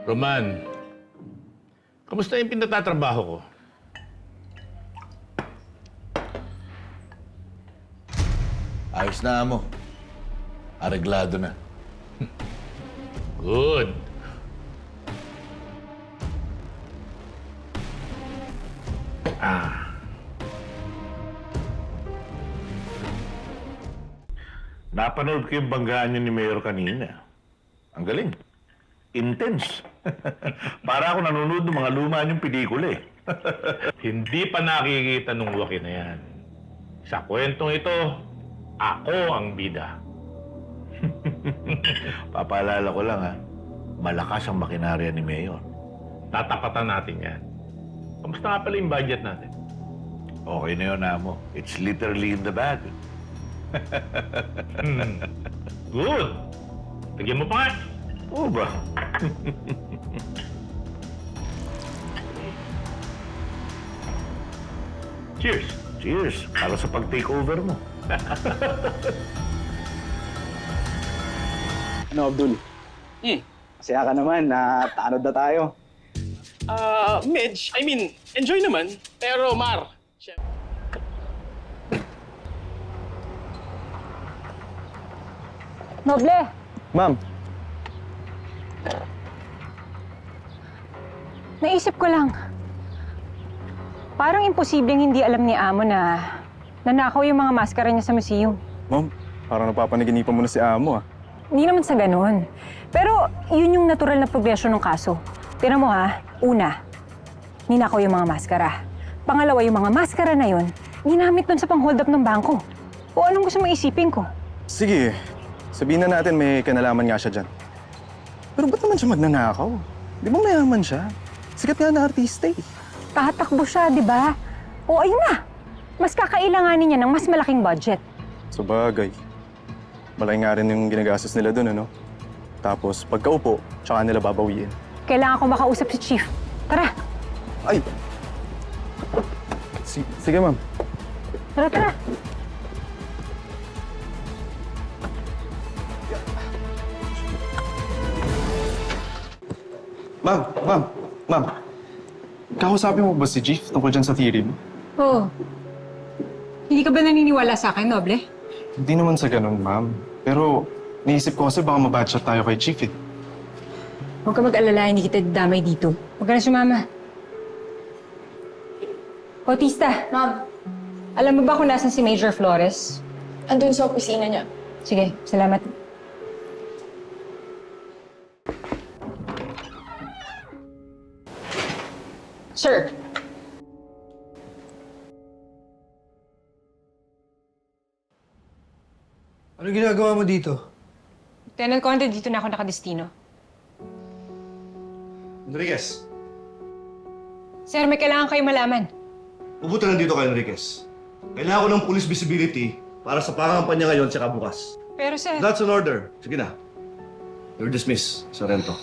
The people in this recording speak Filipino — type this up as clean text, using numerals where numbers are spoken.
Roman, kamusta yung pinatatrabaho ko? Ayos na, amo. Areglado na. Good. Napanood ko yung banggaan niyo ni Mayor kanina. Ang galing. Intense. Para ako nanonood ng mga luma niyong pelikula eh. Hindi pa nakikita nung waki na yan. Sa kwentong ito, ako ang bida. Papaalala ko lang ha, malakas ang makinarya ni Mayor. Tatapatan natin yan. Kamusta nga pala yung budget natin? Okay na yun, amo. It's literally in the bag. Good. Tigyan mo pa nga. Oo ba? Cheers. Cheers. Para sa pag-takeover mo. Ano, Abdul? Masaya ka naman na tanod na tayo. Medj, enjoy naman. Pero Mar, Noble, Ma'am, naisip ko lang. Parang imposibleng hindi alam ni Amo na nanakaw yung mga maskara niya sa museum. ma'am, parang napapanaginipan mo na si Amo ah. Hindi naman sa ganun. Pero yun yung natural na progresyo ng kaso. Tira mo ha, una, ninakaw yung mga maskara. Pangalawa, yung mga maskara na yun, ginamit dun sa pang-hold up ng bangko. O anong gusto mong isipin ko? Sige, sabihin na natin may kanalaman nga siya dyan. Pero ba't naman siya magnanakaw? Di ba mayaman siya? Sikat nga na artista eh. Tatakbo siya, di ba? O ayun na, mas kakailanganin niya ng mas malaking budget. Sa bagay. Malaki nga rin yung ginagastos nila dun, ano? Tapos pagkaupo, tsaka nila babawiin. Kailangan ko makausap si Chief. Tara, Ay! Sige, ma'am. tara, tara. Ma'am. Kakusapin mo ba si Chief tungkol dyan sa theory mo? Oh, hindi ka ba naniniwala sa akin, Noble? Hindi naman sa ganun, ma'am. Pero naisip ko kasi baka mabadshot tayo kay Chief eh. Huwag ka mag-alala, hindi kita damay dito. Huwag ka na sumama. Bautista, Ma'am, alam mo ba kung nasan si Major Flores? andun sa opisina niya. Sige, salamat. Sir, Ano ginagawa mo dito? Lieutenant Conde, dito na ako nakadestino. Enriquez, Sir, may kailangan kayo malaman. pupunta lang dito kay Enriquez. Kailangan ko ng police visibility para sa pangangampanya ngayon tsaka bukas. Pero sir... That's an order. Sige na. You're dismissed, Sarento.